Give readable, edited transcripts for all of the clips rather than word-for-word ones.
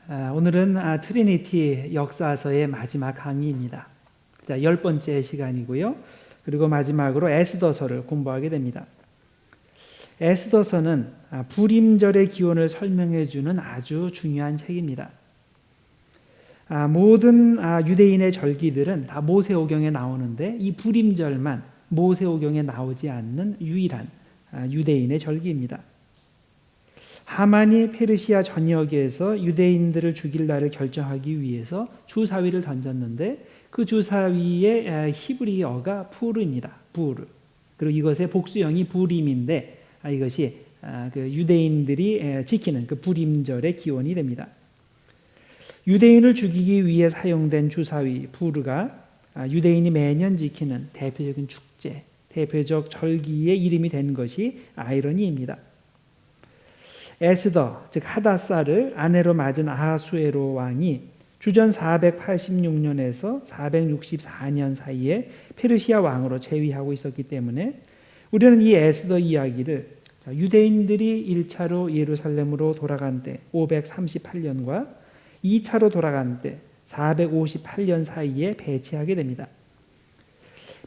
오늘은 트리니티 역사서의 마지막 강의입니다. 자, 10번째 시간이고요. 그리고 마지막으로 에스더서를 공부하게 됩니다. 에스더서는 불임절의 기원을 설명해 주는 아주 중요한 책입니다. 모든 유대인의 절기들은 다 모세오경에 나오는데 이 불임절만 모세오경에 나오지 않는 유일한 유대인의 절기입니다. 하만이 페르시아 전역에서 유대인들을 죽일 날을 결정하기 위해서 주사위를 던졌는데 그 주사위의 히브리어가 푸르입니다. 푸르. 그리고 이것의 복수형이 부림인데 이것이 그 유대인들이 지키는 그 불임절의 기원이 됩니다. 유대인을 죽이기 위해 사용된 주사위 푸르가 유대인이 매년 지키는 대표적인 축제, 대표적 절기의 이름이 된 것이 아이러니입니다. 에스더, 즉 하다사를 아내로 맞은 아하수에로 왕이 주전 486년에서 464년 사이에 페르시아 왕으로 재위하고 있었기 때문에 우리는 이 에스더 이야기를 유대인들이 1차로 예루살렘으로 돌아간 때 538년과 2차로 돌아간 때 458년 사이에 배치하게 됩니다.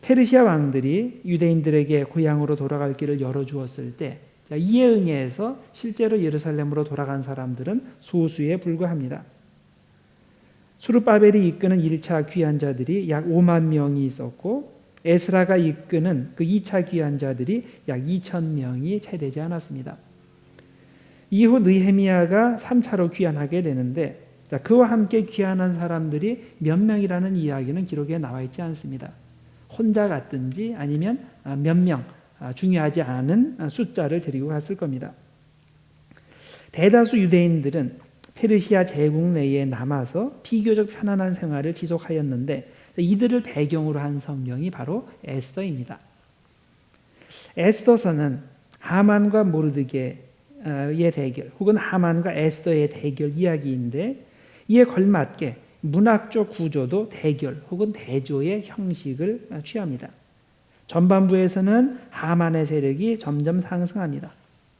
페르시아 왕들이 유대인들에게 고향으로 돌아갈 길을 열어주었을 때 이에 응해서 실제로 예루살렘으로 돌아간 사람들은 소수에 불과합니다. 수르바벨이 이끄는 1차 귀환자들이 약 5만 명이 있었고 에스라가 이끄는 그 2차 귀환자들이 약 2천 명이 채 되지 않았습니다. 이후 느헤미야가 3차로 귀환하게 되는데 그와 함께 귀환한 사람들이 몇 명이라는 이야기는 기록에 나와 있지 않습니다. 혼자 갔든지 아니면 몇 명, 중요하지 않은 숫자를 데리고 갔을 겁니다. 대다수 유대인들은 페르시아 제국 내에 남아서 비교적 편안한 생활을 지속하였는데 이들을 배경으로 한 성경이 바로 에스더입니다. 에스더서는 하만과 모르드게의 대결 혹은 하만과 에스더의 대결 이야기인데 이에 걸맞게 문학적 구조도 대결 혹은 대조의 형식을 취합니다. 전반부에서는 하만의 세력이 점점 상승합니다.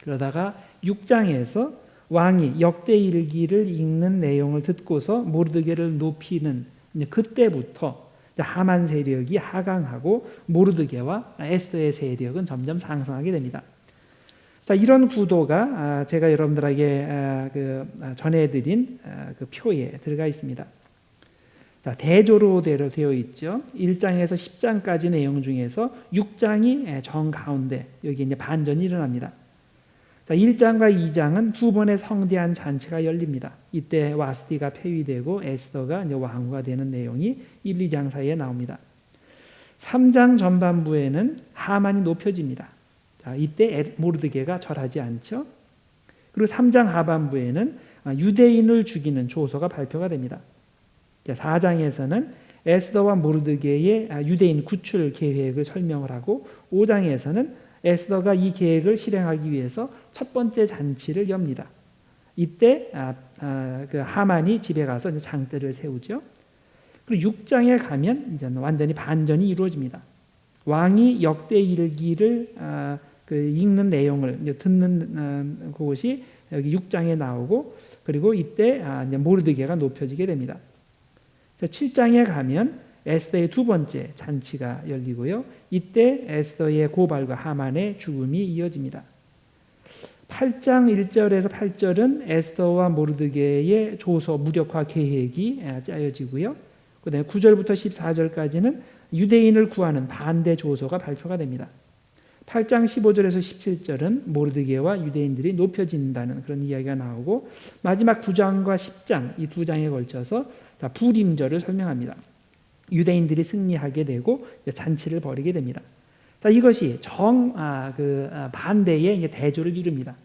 그러다가 6장에서 왕이 역대일기를 읽는 내용을 듣고서 모르드게를 높이는 그때부터 하만 세력이 하강하고 모르드게와 에스더의 세력은 점점 상승하게 됩니다. 자, 이런 구도가 제가 여러분들에게 전해드린 그 표에 들어가 있습니다. 자, 대조로 되어 있죠. 1장에서 10장까지 내용 중에서 6장이 정가운데 여기 이제 반전이 일어납니다. 자, 1장과 2장은 두 번의 성대한 잔치가 열립니다. 이때 와스티가 폐위되고 에스더가 이제 왕후가 되는 내용이 1, 2장 사이에 나옵니다. 3장 전반부에는 하만이 높여집니다. 자, 이때 모르드게가 절하지 않죠. 그리고 3장 하반부에는 유대인을 죽이는 조서가 발표가 됩니다. 4장에서는 에스더와 모르드게의 유대인 구출 계획을 설명을 하고 5장에서는 에스더가 이 계획을 실행하기 위해서 첫 번째 잔치를 엽니다. 이때 그 하만이 집에 가서 이제 장대를 세우죠. 그리고 6장에 가면 이제 완전히 반전이 이루어집니다. 왕이 역대일기를 읽는 내용을 이제 듣는 그것이 여기 6장에 나오고 그리고 이때 이제 모르드게가 높여지게 됩니다. 7장에 가면 에스더의 두 번째 잔치가 열리고요. 이때 에스더의 고발과 하만의 죽음이 이어집니다. 8장 1절에서 8절은 에스더와 모르드게의 조서 무력화 계획이 짜여지고요. 그 다음에 9절부터 14절까지는 유대인을 구하는 반대 조서가 발표가 됩니다. 8장 15절에서 17절은 모르드게와 유대인들이 높여진다는 그런 이야기가 나오고 마지막 9장과 10장 이 두 장에 걸쳐서 불임절을 설명합니다. 유대인들이 승리하게 되고 잔치를 벌이게 됩니다. 자, 이것이 반대의 대조를 이룹니다.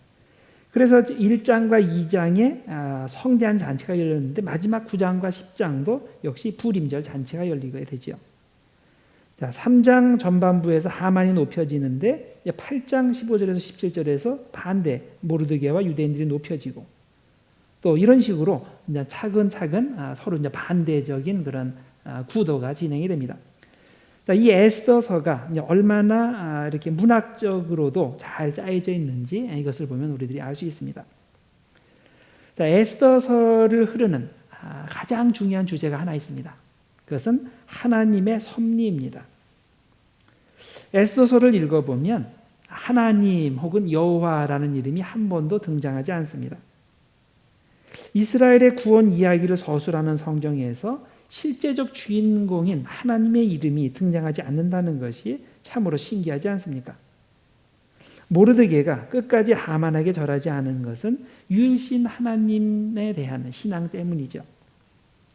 그래서 1장과 2장에 성대한 잔치가 열렸는데 마지막 9장과 10장도 역시 불임절 잔치가 열리게 되죠. 자, 3장 전반부에서 하만이 높여지는데 8장 15절에서 17절에서 반대 모르드게와 유대인들이 높여지고 또 이런 식으로 이제 차근차근 서로 이제 반대적인 그런 구도가 진행이 됩니다. 자, 이 에스더서가 이제 얼마나 이렇게 문학적으로도 잘 짜여져 있는지 이것을 보면 우리들이 알 수 있습니다. 자, 에스더서를 흐르는 가장 중요한 주제가 하나 있습니다. 그것은 하나님의 섭리입니다. 에스더서를 읽어보면 하나님 혹은 여호와라는 이름이 한 번도 등장하지 않습니다. 이스라엘의 구원 이야기를 서술하는 성경에서 실제적 주인공인 하나님의 이름이 등장하지 않는다는 것이 참으로 신기하지 않습니까? 모르드게가 끝까지 하만에게 절하지 않은 것은 유일신 하나님에 대한 신앙 때문이죠.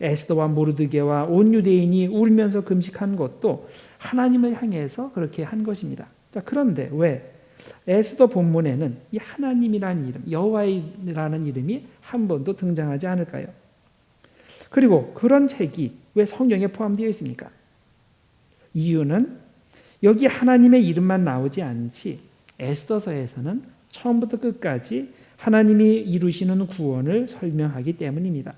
에스더와 모르드게와 온 유대인이 울면서 금식한 것도 하나님을 향해서 그렇게 한 것입니다. 자, 그런데 왜 에스더 본문에는 이 하나님이라는 이름, 여호와라는 이름이 한 번도 등장하지 않을까요? 그리고 그런 책이 왜 성경에 포함되어 있습니까? 이유는 여기 하나님의 이름만 나오지 않지 에스더서에서는 처음부터 끝까지 하나님이 이루시는 구원을 설명하기 때문입니다.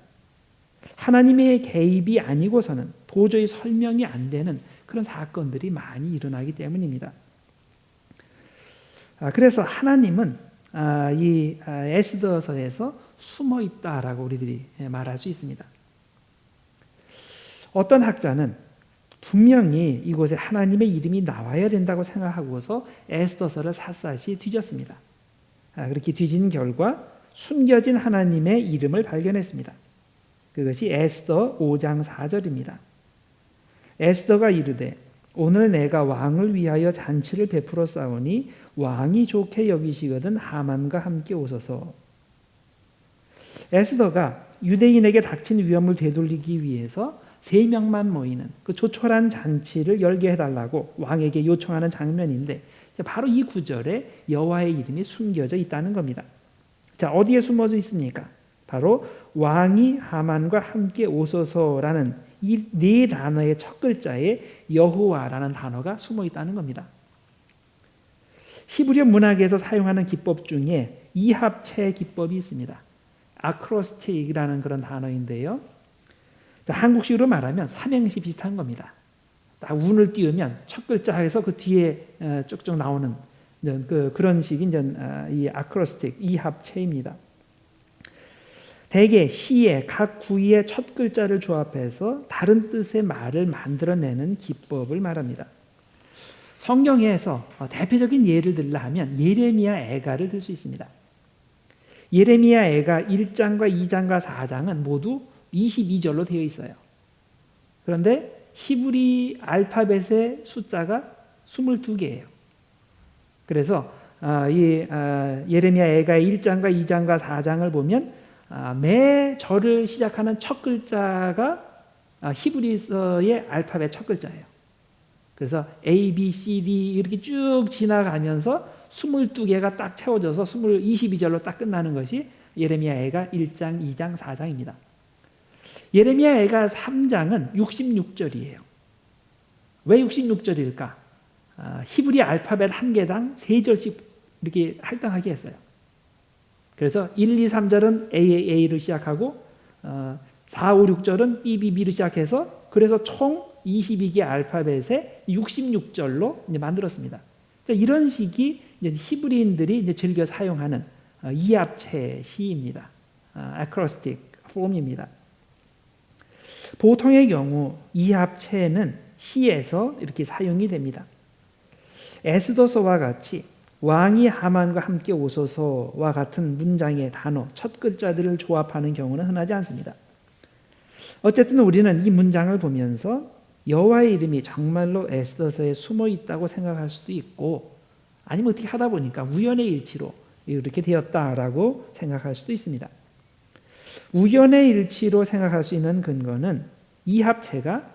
하나님의 개입이 아니고서는 도저히 설명이 안 되는 그런 사건들이 많이 일어나기 때문입니다. 그래서 하나님은 이 에스더서에서 숨어 있다라고 우리들이 말할 수 있습니다. 어떤 학자는 분명히 이곳에 하나님의 이름이 나와야 된다고 생각하고서 에스더서를 샅샅이 뒤졌습니다. 그렇게 뒤진 결과 숨겨진 하나님의 이름을 발견했습니다. 그것이 에스더 5장 4절입니다. 에스더가 이르되 오늘 내가 왕을 위하여 잔치를 베풀어 싸우니 왕이 좋게 여기시거든 하만과 함께 오소서. 에스더가 유대인에게 닥친 위험을 되돌리기 위해서 3명만 모이는 그 조촐한 잔치를 열게 해달라고 왕에게 요청하는 장면인데 바로 이 구절에 여호와의 이름이 숨겨져 있다는 겁니다. 자, 어디에 숨어져 있습니까? 바로 왕이 하만과 함께 오소서라는 이 4단어의 첫 글자에 여호와라는 단어가 숨어 있다는 겁니다. 히브리어 문학에서 사용하는 기법 중에 이합체 기법이 있습니다. 아크로스틱이라는 그런 단어인데요. 자, 한국식으로 말하면 삼행시 비슷한 겁니다. 딱 운을 띄우면 첫 글자에서 그 뒤에 쭉쭉 나오는 그런 식이 이 아크로스틱 이합체입니다. 대개 시의 각 구위의 첫 글자를 조합해서 다른 뜻의 말을 만들어내는 기법을 말합니다. 성경에서 대표적인 예를 들라 하면 예레미야 애가를 들 수 있습니다. 예레미야 애가 1장과 2장과 4장은 모두 22절로 되어 있어요. 그런데 히브리 알파벳의 숫자가 22개예요. 그래서 이 예레미야 애가의 1장과 2장과 4장을 보면 매 절을 시작하는 첫 글자가 히브리서의 알파벳 첫 글자예요. 그래서 A, B, C, D 이렇게 쭉 지나가면서 22개가 딱 채워져서 22절로 딱 끝나는 것이 예레미야 애가 1장, 2장, 4장입니다. 예레미야 애가 3장은 66절이에요. 왜 66절일까? 히브리 알파벳 한 개당 3절씩 이렇게 할당하게 했어요. 그래서 1, 2, 3절은 AAA로 시작하고 4, 5, 6절은 EBB로 시작해서 그래서 총 22개 알파벳에 66절로 이제 만들었습니다. 이런 식이 이제 히브리인들이 이제 즐겨 사용하는 이합체 시입니다. 아크로스틱 폼입니다. 보통의 경우 이합체는 시에서 이렇게 사용이 됩니다. 에스더서와 같이 왕이 하만과 함께 오소서와 같은 문장의 단어, 첫 글자들을 조합하는 경우는 흔하지 않습니다. 어쨌든 우리는 이 문장을 보면서 여호와의 이름이 정말로 에스더서에 숨어 있다고 생각할 수도 있고 아니면 어떻게 하다 보니까 우연의 일치로 이렇게 되었다라고 생각할 수도 있습니다. 우연의 일치로 생각할 수 있는 근거는 이 합체가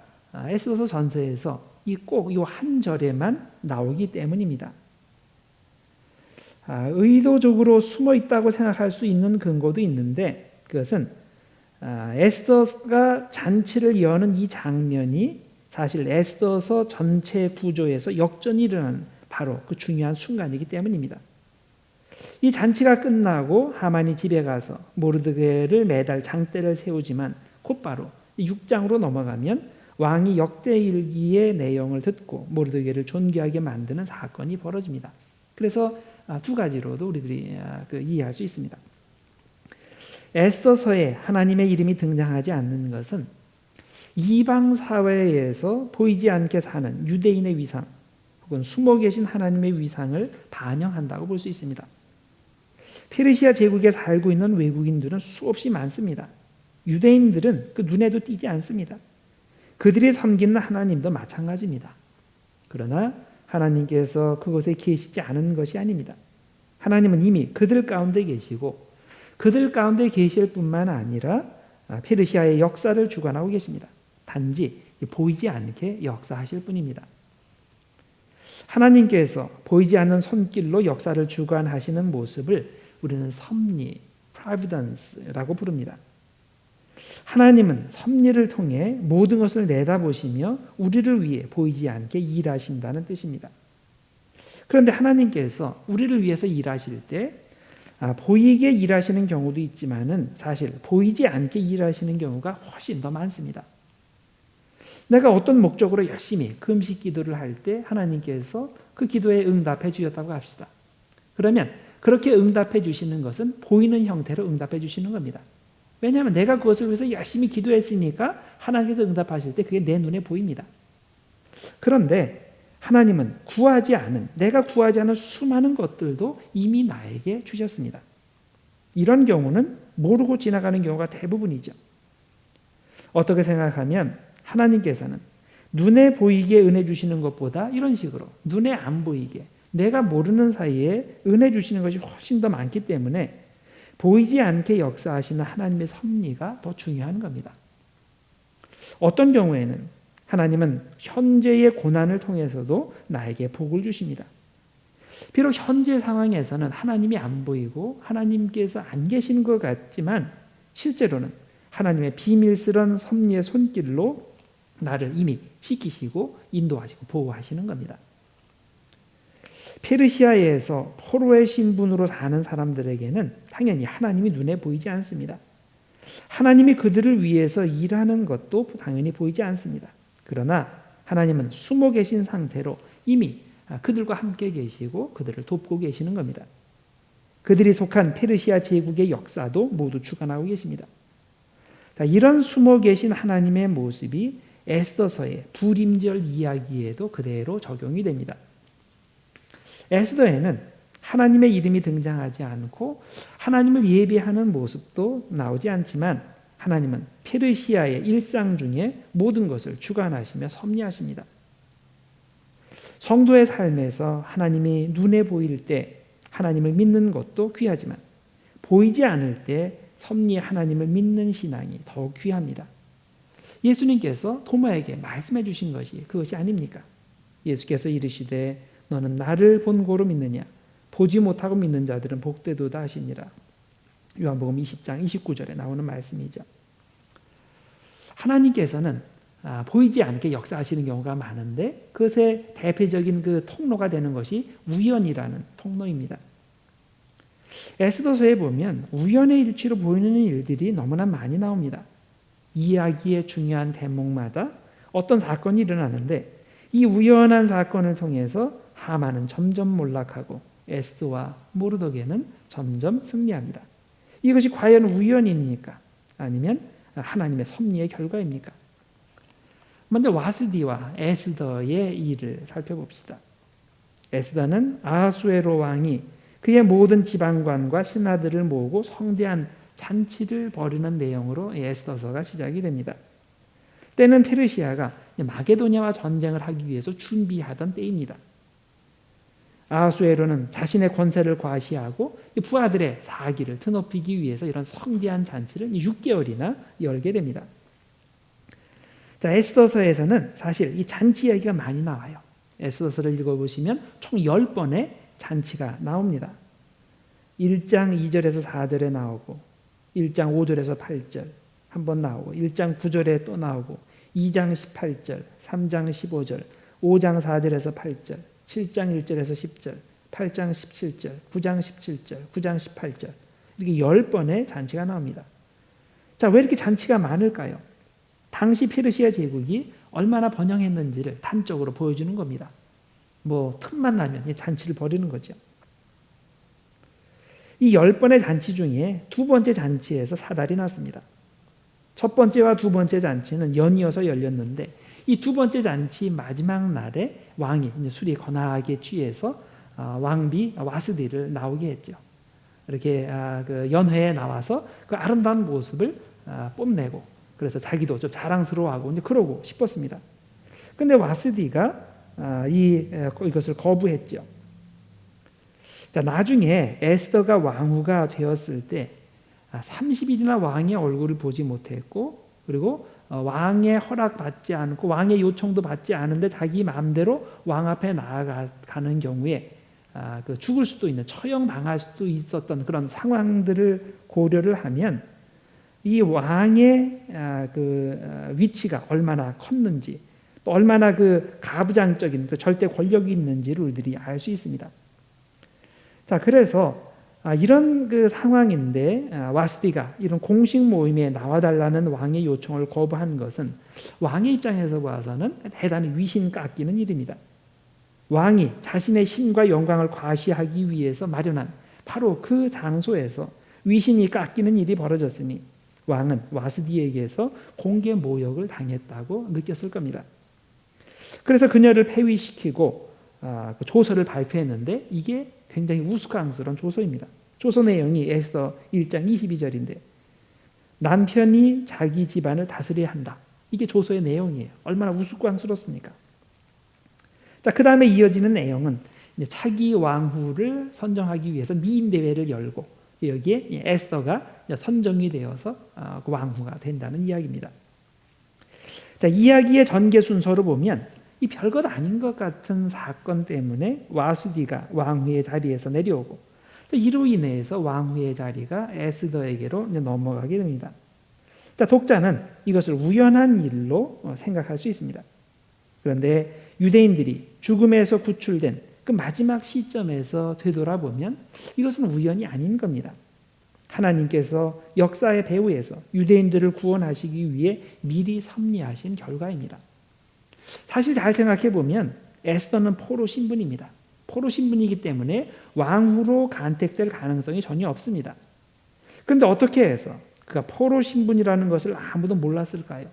에스더서 전서에서 꼭 이 한 절에만 나오기 때문입니다. 의도적으로 숨어 있다고 생각할 수 있는 근거도 있는데 그것은 에스더가 잔치를 여는 이 장면이 사실 에스더서 전체 구조에서 역전이 일어나는 바로 그 중요한 순간이기 때문입니다. 이 잔치가 끝나고 하만이 집에 가서 모르드게를 매달 장대를 세우지만 곧바로 6장으로 넘어가면 왕이 역대일기의 내용을 듣고 모르드게를 존귀하게 만드는 사건이 벌어집니다. 그래서 두 가지로도 우리들이 이해할 수 있습니다. 에스더서에 하나님의 이름이 등장하지 않는 것은 이방 사회에서 보이지 않게 사는 유대인의 위상 혹은 숨어 계신 하나님의 위상을 반영한다고 볼 수 있습니다. 페르시아 제국에 살고 있는 외국인들은 수없이 많습니다. 유대인들은 그 눈에도 띄지 않습니다. 그들이 섬기는 하나님도 마찬가지입니다. 그러나 하나님께서 그곳에 계시지 않은 것이 아닙니다. 하나님은 이미 그들 가운데 계시고 그들 가운데 계실 뿐만 아니라 페르시아의 역사를 주관하고 계십니다. 단지 보이지 않게 역사하실 뿐입니다. 하나님께서 보이지 않는 손길로 역사를 주관하시는 모습을 우리는 섭리, providence라고 부릅니다. 하나님은 섭리를 통해 모든 것을 내다보시며 우리를 위해 보이지 않게 일하신다는 뜻입니다. 그런데 하나님께서 우리를 위해서 일하실 때 보이게 일하시는 경우도 있지만은 사실 보이지 않게 일하시는 경우가 훨씬 더 많습니다. 내가 어떤 목적으로 열심히 금식 기도를 할 때 하나님께서 그 기도에 응답해 주셨다고 합시다. 그러면 그렇게 응답해 주시는 것은 보이는 형태로 응답해 주시는 겁니다. 왜냐하면 내가 그것을 위해서 열심히 기도했으니까 하나님께서 응답하실 때 그게 내 눈에 보입니다. 그런데 하나님은 내가 구하지 않은 수많은 것들도 이미 나에게 주셨습니다. 이런 경우는 모르고 지나가는 경우가 대부분이죠. 어떻게 생각하면 하나님께서는 눈에 보이게 은혜 주시는 것보다 이런 식으로 눈에 안 보이게 내가 모르는 사이에 은혜 주시는 것이 훨씬 더 많기 때문에 보이지 않게 역사하시는 하나님의 섭리가 더 중요한 겁니다. 어떤 경우에는 하나님은 현재의 고난을 통해서도 나에게 복을 주십니다. 비록 현재 상황에서는 하나님이 안 보이고 하나님께서 안 계신 것 같지만 실제로는 하나님의 비밀스러운 섭리의 손길로 나를 이미 지키시고 인도하시고 보호하시는 겁니다. 페르시아에서 포로의 신분으로 사는 사람들에게는 당연히 하나님이 눈에 보이지 않습니다. 하나님이 그들을 위해서 일하는 것도 당연히 보이지 않습니다. 그러나 하나님은 숨어 계신 상태로 이미 그들과 함께 계시고 그들을 돕고 계시는 겁니다. 그들이 속한 페르시아 제국의 역사도 모두 주관하고 계십니다. 이런 숨어 계신 하나님의 모습이 에스더서의 불임절 이야기에도 그대로 적용이 됩니다. 에스더에는 하나님의 이름이 등장하지 않고 하나님을 예배하는 모습도 나오지 않지만 하나님은 페르시아의 일상 중에 모든 것을 주관하시며 섭리하십니다. 성도의 삶에서 하나님이 눈에 보일 때 하나님을 믿는 것도 귀하지만 보이지 않을 때 섭리의 하나님을 믿는 신앙이 더 귀합니다. 예수님께서 도마에게 말씀해 주신 것이 그것이 아닙니까? 예수께서 이르시되 너는 나를 본고로 믿느냐? 보지 못하고 믿는 자들은 복되도다 하시니라. 요한복음 20장 29절에 나오는 말씀이죠. 하나님께서는 보이지 않게 역사하시는 경우가 많은데 그것의 대표적인 그 통로가 되는 것이 우연이라는 통로입니다. 에스더서에 보면 우연의 일치로 보이는 일들이 너무나 많이 나옵니다. 이야기의 중요한 대목마다 어떤 사건이 일어나는데 이 우연한 사건을 통해서 하만은 점점 몰락하고 에스더와 모르드게는 점점 승리합니다. 이것이 과연 우연입니까? 아니면 하나님의 섭리의 결과입니까? 먼저 와스디와 에스더의 일을 살펴봅시다. 에스더는 아하수에로 왕이 그의 모든 지방관과 신하들을 모으고 성대한 잔치를 벌이는 내용으로 에스더서가 시작이 됩니다. 때는 페르시아가 마게도냐와 전쟁을 하기 위해서 준비하던 때입니다. 아하수에로는 자신의 권세를 과시하고 부하들의 사기를 드높이기 위해서 이런 성대한 잔치를 6개월이나 열게 됩니다. 자, 에스더서에서는 사실 이 잔치 얘기가 많이 나와요. 에스더서를 읽어보시면 총 10번의 잔치가 나옵니다. 1장 2절에서 4절에 나오고 1장 5절에서 8절 한 번 나오고 1장 9절에 또 나오고 2장 18절, 3장 15절, 5장 4절에서 8절, 7장 1절에서 10절, 8장 17절, 9장 17절, 9장 18절 이렇게 10번의 잔치가 나옵니다. 자, 왜 이렇게 잔치가 많을까요? 당시 페르시아 제국이 얼마나 번영했는지를 단적으로 보여주는 겁니다. 틈만 나면 잔치를 벌이는 거죠. 이 10번의 잔치 중에 두 번째 잔치에서 사달이 났습니다. 첫 번째와 두 번째 잔치는 연이어서 열렸는데 이 두 번째 잔치 마지막 날에 왕이 이제 술이 거나하게 취해서 왕비 와스디를 나오게 했죠. 이렇게 그 연회에 나와서 그 아름다운 모습을 뽐내고 그래서 자기도 좀 자랑스러워하고 이제 그러고 싶었습니다. 근데 와스디가 이것을 거부했죠. 자, 나중에 에스더가 왕후가 되었을 때 30일이나 왕의 얼굴을 보지 못했고 그리고 왕의 허락받지 않고 왕의 요청도 받지 않은데 자기 마음대로 왕 앞에 나아가는 경우에 그 죽을 수도 있는 처형당할 수도 있었던 그런 상황들을 고려를 하면 이 왕의 그 위치가 얼마나 컸는지 또 얼마나 그 가부장적인 그 절대 권력이 있는지를 우리들이 알 수 있습니다. 자, 그래서 이런 그 상황인데 와스디가 이런 공식 모임에 나와달라는 왕의 요청을 거부한 것은 왕의 입장에서 봐서는 대단히 위신 깎이는 일입니다. 왕이 자신의 힘과 영광을 과시하기 위해서 마련한 바로 그 장소에서 위신이 깎이는 일이 벌어졌으니 왕은 와스디에게서 공개 모욕을 당했다고 느꼈을 겁니다. 그래서 그녀를 폐위시키고 조서를 발표했는데 이게 굉장히 우스꽝스러운 조서입니다. 조서 내용이 에스더 1장 22절인데 남편이 자기 집안을 다스려야 한다. 이게 조서의 내용이에요. 얼마나 우스꽝스럽습니까? 자, 그 다음에 이어지는 내용은 이제 차기 왕후를 선정하기 위해서 미임 대회를 열고 여기에 에스더가 선정이 되어서 그 왕후가 된다는 이야기입니다. 자, 이야기의 전개 순서로 보면 이 별것 아닌 것 같은 사건 때문에 와스디가 왕후의 자리에서 내려오고 이로 인해서 왕후의 자리가 에스더에게로 넘어가게 됩니다. 자, 독자는 이것을 우연한 일로 생각할 수 있습니다. 그런데 유대인들이 죽음에서 구출된 그 마지막 시점에서 되돌아보면 이것은 우연이 아닌 겁니다. 하나님께서 역사의 배후에서 유대인들을 구원하시기 위해 미리 섭리하신 결과입니다. 사실 잘 생각해 보면 에스더는 포로 신분입니다. 포로 신분이기 때문에 왕후로 간택될 가능성이 전혀 없습니다. 그런데 어떻게 해서 그가 포로 신분이라는 것을 아무도 몰랐을까요?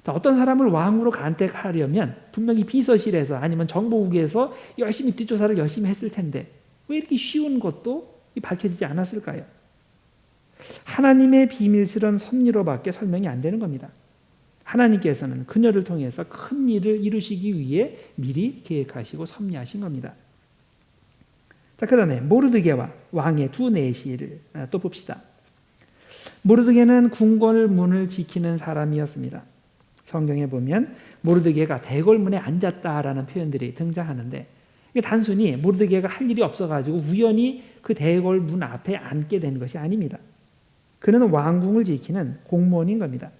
어떤 사람을 왕후로 간택하려면 분명히 비서실에서 아니면 정보국에서 열심히 뒷조사를 열심히 했을 텐데 왜 이렇게 쉬운 것도 밝혀지지 않았을까요? 하나님의 비밀스러운 섭리로밖에 설명이 안 되는 겁니다. 하나님께서는 그녀를 통해서 큰 일을 이루시기 위해 미리 계획하시고 섭리하신 겁니다. 자, 그 다음에 모르드게와 왕의 두 내시를 또 봅시다. 모르드게는 궁궐 문을 지키는 사람이었습니다. 성경에 보면 모르드게가 대궐문에 앉았다라는 표현들이 등장하는데 이게 단순히 모르드게가 할 일이 없어가지고 우연히 그 대궐문 앞에 앉게 된 것이 아닙니다. 그는 왕궁을 지키는 공무원인 겁니다.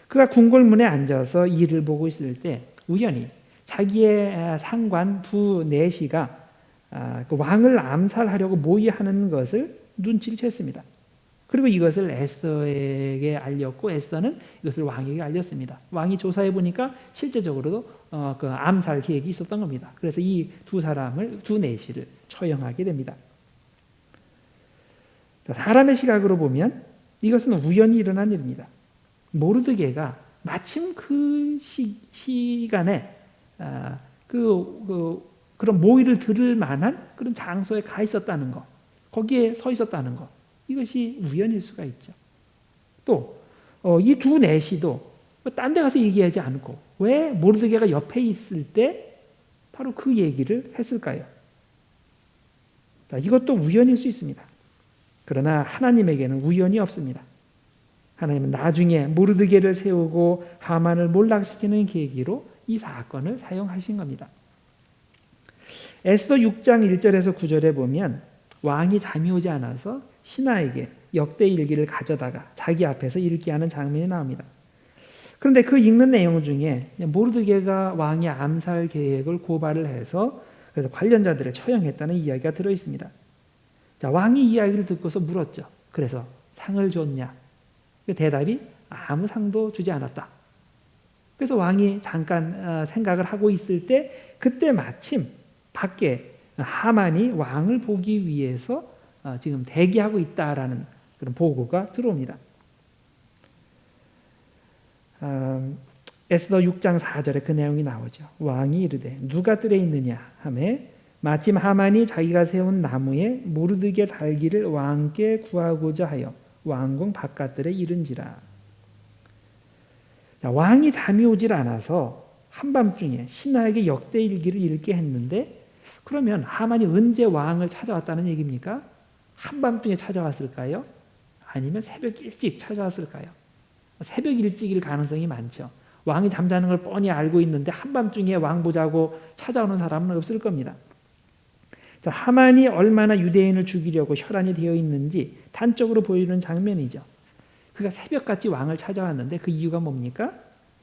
그가 궁궐문에 앉아서 일을 보고 있을 때 우연히 자기의 상관 두 내시가 그 왕을 암살하려고 모의하는 것을 눈치를 챘습니다. 그리고 이것을 에스더에게 알렸고 에스더는 이것을 왕에게 알렸습니다. 왕이 조사해 보니까 실제적으로도 그 암살 계획이 있었던 겁니다. 그래서 이 두 사람을 두 내시를 처형하게 됩니다. 사람의 시각으로 보면 이것은 우연히 일어난 일입니다. 모르드게가 마침 그 시간에 그런 모의를 들을 만한 그런 장소에 가 있었다는 것, 거기에 서 있었다는 것, 이것이 우연일 수가 있죠. 또 이 두 내시도 딴 데 가서 얘기하지 않고 왜 모르드게가 옆에 있을 때 바로 그 얘기를 했을까요? 자, 이것도 우연일 수 있습니다. 그러나 하나님에게는 우연이 없습니다. 하나님은 나중에 모르드게를 세우고 하만을 몰락시키는 계기로 이 사건을 사용하신 겁니다. 에스더 6장 1절에서 9절에 보면 왕이 잠이 오지 않아서 신하에게 역대 일기를 가져다가 자기 앞에서 읽게 하는 장면이 나옵니다. 그런데 그 읽는 내용 중에 모르드게가 왕의 암살 계획을 고발을 해서 그래서 관련자들을 처형했다는 이야기가 들어 있습니다. 자, 왕이 이야기를 듣고서 물었죠. 그래서 상을 줬냐? 그 대답이 아무 상도 주지 않았다. 그래서 왕이 잠깐 생각을 하고 있을 때 그때 마침 밖에 하만이 왕을 보기 위해서 지금 대기하고 있다라는 그런 보고가 들어옵니다. 에스더 6장 4절에 그 내용이 나오죠. 왕이 이르되 누가 뜰에 있느냐 하매 마침 하만이 자기가 세운 나무에 모르드게 달기를 왕께 구하고자 하여 왕궁 바깥들에 이른지라. 자, 왕이 잠이 오질 않아서 한밤중에 신하에게 역대일기를 읽게 했는데, 그러면 하만이 언제 왕을 찾아왔다는 얘기입니까? 한밤중에 찾아왔을까요? 아니면 새벽 일찍 찾아왔을까요? 새벽 일찍일 가능성이 많죠. 왕이 잠자는 걸 뻔히 알고 있는데 한밤중에 왕 보자고 찾아오는 사람은 없을 겁니다. 자, 하만이 얼마나 유대인을 죽이려고 혈안이 되어 있는지 단적으로 보이는 장면이죠. 그가 새벽같이 왕을 찾아왔는데 그 이유가 뭡니까?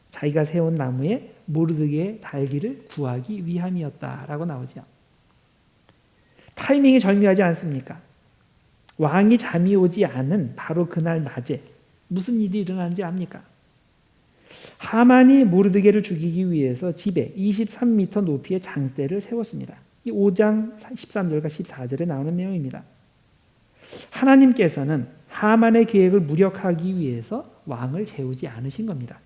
자기가 세운 나무에 모르드게의 달기를 구하기 위함이었다라고 나오죠. 타이밍이 절묘하지 않습니까? 왕이 잠이 오지 않은 바로 그날 낮에 무슨 일이 일어난지 압니까? 하만이 모르드게를 죽이기 위해서 집에 23m 높이의 장대를 세웠습니다. 이 5장 13절과 14절에 나오는 내용입니다. 하나님께서는 하만의 계획을 무력하기 위해서 왕을 재우지 않으신 겁니다.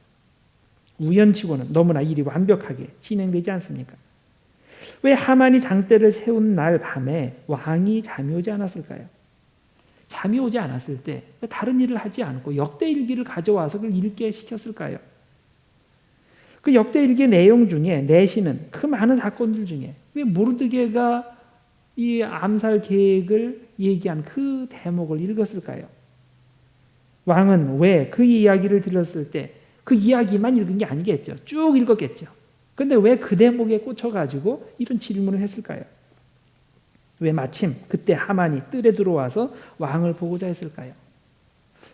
우연치고는 너무나 일이 완벽하게 진행되지 않습니까? 왜 하만이 장대를 세운 날 밤에 왕이 잠이 오지 않았을까요? 잠이 오지 않았을 때 다른 일을 하지 않고 역대일기를 가져와서 그걸 읽게 시켰을까요? 그 역대일기 내용 중에 내시는 그 많은 사건들 중에 왜 모르드게가 이 암살 계획을 얘기한 그 대목을 읽었을까요? 왕은 왜 그 이야기를 들었을 때 그 이야기만 읽은 게 아니겠죠. 쭉 읽었겠죠. 그런데 왜 그 대목에 꽂혀가지고 이런 질문을 했을까요? 왜 마침 그때 하만이 뜰에 들어와서 왕을 보고자 했을까요?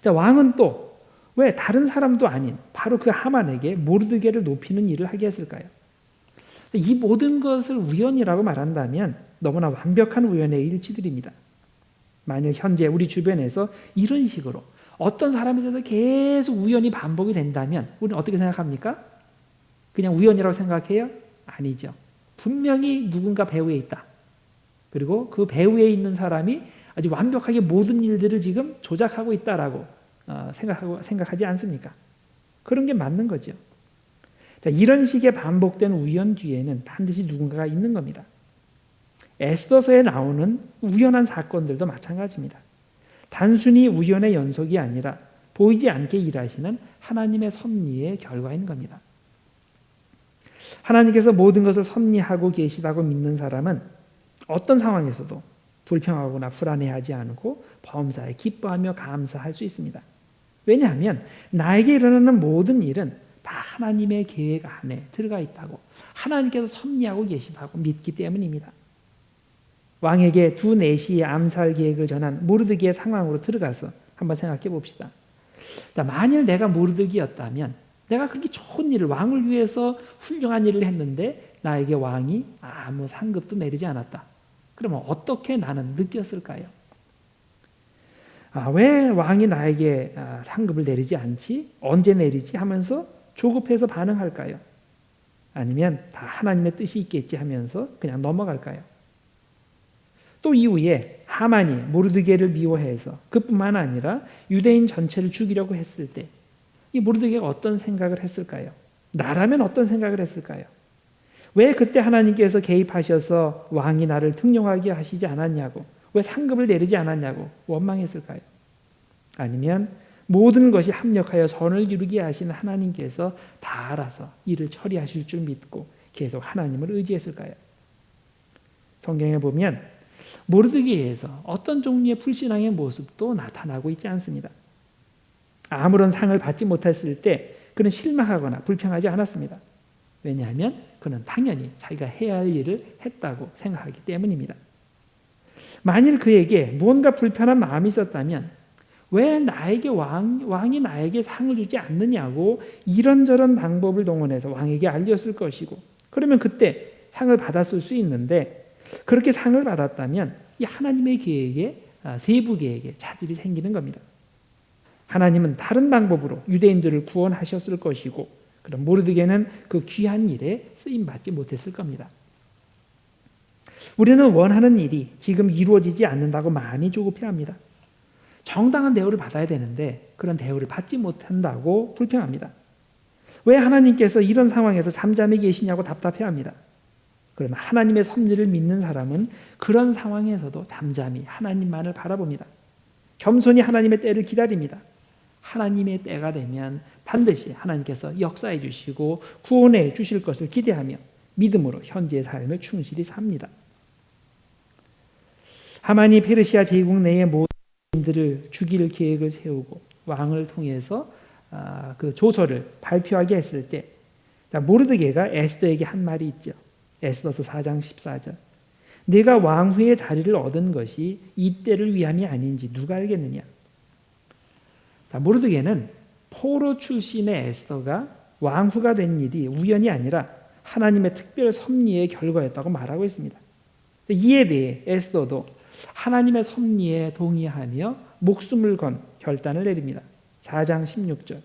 자, 왕은 또 왜 다른 사람도 아닌 바로 그 하만에게 모르드게를 높이는 일을 하게 했을까요? 이 모든 것을 우연이라고 말한다면 너무나 완벽한 우연의 일치들입니다. 만일 현재 우리 주변에서 이런 식으로 어떤 사람에 대해서 계속 우연히 반복이 된다면 우리는 어떻게 생각합니까? 그냥 우연이라고 생각해요? 아니죠. 분명히 누군가 배후에 있다. 그리고 그 배후에 있는 사람이 아주 완벽하게 모든 일들을 지금 조작하고 있다라고 생각하지 않습니까? 그런 게 맞는 거죠. 자, 이런 식의 반복된 우연 뒤에는 반드시 누군가가 있는 겁니다. 에스더서에 나오는 우연한 사건들도 마찬가지입니다. 단순히 우연의 연속이 아니라 보이지 않게 일하시는 하나님의 섭리의 결과인 겁니다. 하나님께서 모든 것을 섭리하고 계시다고 믿는 사람은 어떤 상황에서도 불평하거나 불안해하지 않고 범사에 기뻐하며 감사할 수 있습니다. 왜냐하면 나에게 일어나는 모든 일은 다 하나님의 계획 안에 들어가 있다고, 하나님께서 섭리하고 계시다고 믿기 때문입니다. 왕에게 두 내시의 암살 계획을 전한 모르드게의 상황으로 들어가서 한번 생각해 봅시다. 자, 만일 내가 모르드게였다면 내가 그렇게 좋은 일을, 왕을 위해서 훌륭한 일을 했는데 나에게 왕이 아무 상급도 내리지 않았다. 그러면 어떻게 나는 느꼈을까요? 왜 왕이 나에게 상급을 내리지 않지? 언제 내리지? 하면서 조급해서 반응할까요? 아니면 다 하나님의 뜻이 있겠지 하면서 그냥 넘어갈까요? 또 이후에 하만이 모르드게를 미워해서 그뿐만 아니라 유대인 전체를 죽이려고 했을 때 이 모르드게가 어떤 생각을 했을까요? 나라면 어떤 생각을 했을까요? 왜 그때 하나님께서 개입하셔서 왕이 나를 등용하게 하시지 않았냐고, 왜 상급을 내리지 않았냐고 원망했을까요? 아니면 모든 것이 합력하여 선을 이루게 하시는 하나님께서 다 알아서 일을 처리하실 줄 믿고 계속 하나님을 의지했을까요? 성경에 보면 모르드게에서 어떤 종류의 불신앙의 모습도 나타나고 있지 않습니다. 아무런 상을 받지 못했을 때 그는 실망하거나 불평하지 않았습니다. 왜냐하면 그는 당연히 자기가 해야 할 일을 했다고 생각하기 때문입니다. 만일 그에게 무언가 불편한 마음이 있었다면 왜 나에게 왕이 나에게 상을 주지 않느냐고 이런저런 방법을 동원해서 왕에게 알렸을 것이고, 그러면 그때 상을 받았을 수 있는데, 그렇게 상을 받았다면 이 하나님의 계획에, 세부 계획에 차질이 생기는 겁니다. 하나님은 다른 방법으로 유대인들을 구원하셨을 것이고, 그럼 모르드게는 그 귀한 일에 쓰임 받지 못했을 겁니다. 우리는 원하는 일이 지금 이루어지지 않는다고 많이 조급해합니다. 정당한 대우를 받아야 되는데 그런 대우를 받지 못한다고 불평합니다. 왜 하나님께서 이런 상황에서 잠잠히 계시냐고 답답해합니다. 그러나 하나님의 섭리를 믿는 사람은 그런 상황에서도 잠잠히 하나님만을 바라봅니다. 겸손히 하나님의 때를 기다립니다. 하나님의 때가 되면 반드시 하나님께서 역사해 주시고 구원해 주실 것을 기대하며 믿음으로 현재의 삶을 충실히 삽니다. 하만이 페르시아 제국 내의 모든 인들을 죽일 계획을 세우고 왕을 통해서 그 조서를 발표하게 했을 때 모르드게가 에스더에게 한 말이 있죠. 에스더서 4장 14절. 내가 왕후의 자리를 얻은 것이 이 때를 위함이 아닌지 누가 알겠느냐. 모르드게는 포로 출신의 에스더가 왕후가 된 일이 우연이 아니라 하나님의 특별 섭리의 결과였다고 말하고 있습니다. 이에 대해 에스더도 하나님의 섭리에 동의하며 목숨을 건 결단을 내립니다. 4장 16절.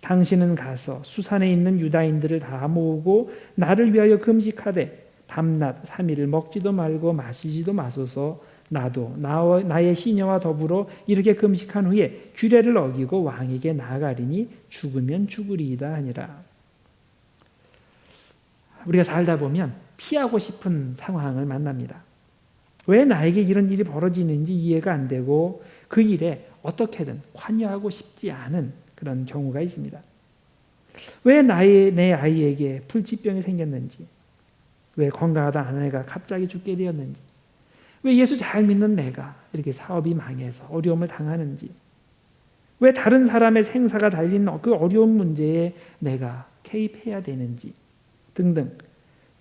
당신은 가서 수산에 있는 유다인들을 다 모으고 나를 위하여 금식하되 밤낮 3일을 먹지도 말고 마시지도 마소서. 나도 나의 시녀와 더불어 이렇게 금식한 후에 규례를 어기고 왕에게 나아가리니 죽으면 죽으리이다 하니라. 우리가 살다 보면 피하고 싶은 상황을 만납니다. 왜 나에게 이런 일이 벌어지는지 이해가 안 되고 그 일에 어떻게든 관여하고 싶지 않은 그런 경우가 있습니다. 왜 내 아이에게 불치병이 생겼는지, 왜 건강하던 아내가 갑자기 죽게 되었는지, 왜 예수 잘 믿는 내가 이렇게 사업이 망해서 어려움을 당하는지, 왜 다른 사람의 생사가 달린 그 어려운 문제에 내가 개입해야 되는지 등등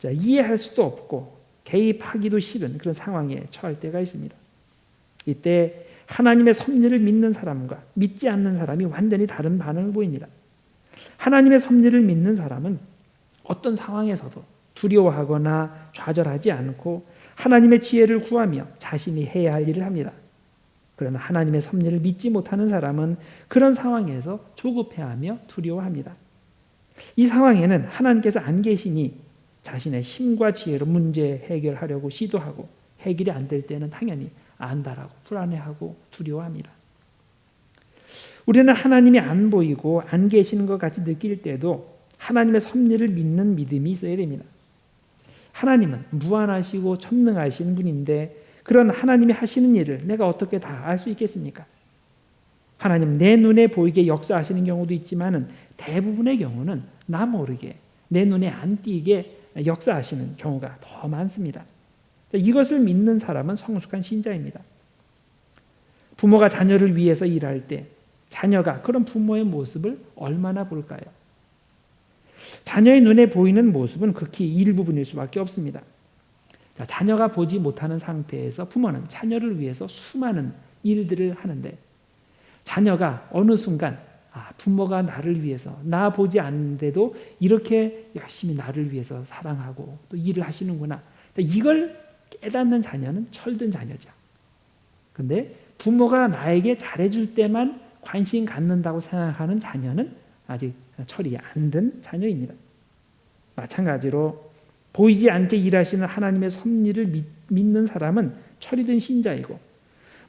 이해할 수도 없고 개입하기도 싫은 그런 상황에 처할 때가 있습니다. 이때 하나님의 섭리를 믿는 사람과 믿지 않는 사람이 완전히 다른 반응을 보입니다. 하나님의 섭리를 믿는 사람은 어떤 상황에서도 두려워하거나 좌절하지 않고 하나님의 지혜를 구하며 자신이 해야 할 일을 합니다. 그러나 하나님의 섭리를 믿지 못하는 사람은 그런 상황에서 조급해하며 두려워합니다. 이 상황에는 하나님께서 안 계시니 자신의 힘과 지혜로 문제 해결하려고 시도하고 해결이 안 될 때는 당연히 안다라고 불안해하고 두려워합니다. 우리는 하나님이 안 보이고 안 계시는 것 같이 느낄 때도 하나님의 섭리를 믿는 믿음이 있어야 됩니다. 하나님은 무한하시고 전능하신 분인데 그런 하나님이 하시는 일을 내가 어떻게 다 알 수 있겠습니까? 하나님 내 눈에 보이게 역사하시는 경우도 있지만 대부분의 경우는 나 모르게 내 눈에 안 띄게 역사하시는 경우가 더 많습니다. 이것을 믿는 사람은 성숙한 신자입니다. 부모가 자녀를 위해서 일할 때 자녀가 그런 부모의 모습을 얼마나 볼까요? 자녀의 눈에 보이는 모습은 극히 일부분일 수밖에 없습니다. 자녀가 보지 못하는 상태에서 부모는 자녀를 위해서 수많은 일들을 하는데 자녀가 어느 순간 부모가 나를 위해서 나 보지 않는데도 이렇게 열심히 나를 위해서 사랑하고 또 일을 하시는구나. 이걸 깨닫는 자녀는 철든 자녀죠. 그런데 부모가 나에게 잘해줄 때만 관심 갖는다고 생각하는 자녀는 아직 철이 안 든 자녀입니다. 마찬가지로 보이지 않게 일하시는 하나님의 섭리를 믿는 사람은 철이 든 신자이고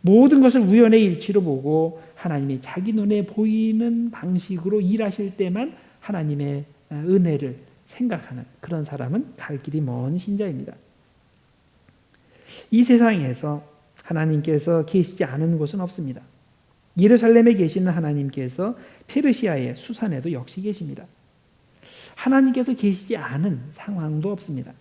모든 것을 우연의 일치로 보고 하나님이 자기 눈에 보이는 방식으로 일하실 때만 하나님의 은혜를 생각하는 그런 사람은 갈 길이 먼 신자입니다. 이 세상에서 하나님께서 계시지 않은 곳은 없습니다. 예루살렘에 계시는 하나님께서 페르시아의 수산에도 역시 계십니다. 하나님께서 계시지 않은 상황도 없습니다.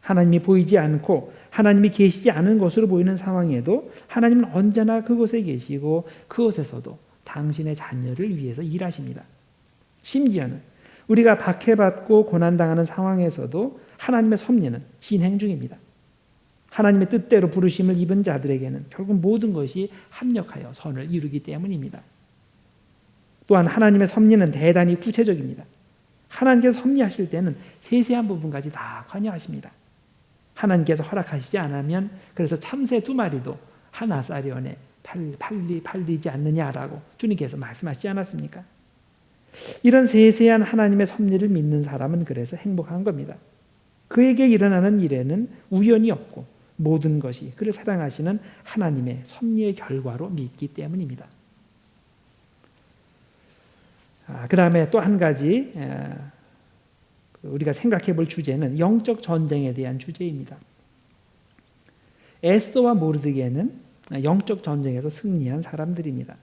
하나님이 보이지 않고 하나님이 계시지 않은 것으로 보이는 상황에도 하나님은 언제나 그곳에 계시고 그곳에서도 당신의 자녀를 위해서 일하십니다. 심지어는 우리가 박해받고 고난당하는 상황에서도 하나님의 섭리는 진행 중입니다. 하나님의 뜻대로 부르심을 입은 자들에게는 결국 모든 것이 합력하여 선을 이루기 때문입니다. 또한 하나님의 섭리는 대단히 구체적입니다. 하나님께서 섭리하실 때는 세세한 부분까지 다 관여하십니다. 하나님께서 허락하시지 않으면 그래서 참새 2마리도 하나 쌀이 안에 팔리지 않느냐라고 주님께서 말씀하시지 않았습니까? 이런 세세한 하나님의 섭리를 믿는 사람은 그래서 행복한 겁니다. 그에게 일어나는 일에는 우연이 없고 모든 것이 그를 사랑하시는 하나님의 섭리의 결과로 믿기 때문입니다. 그 다음에 또 한 가지 우리가 생각해 볼 주제는 영적 전쟁에 대한 주제입니다. 에스더와 모르드게는 영적 전쟁에서 승리한 사람들입니다.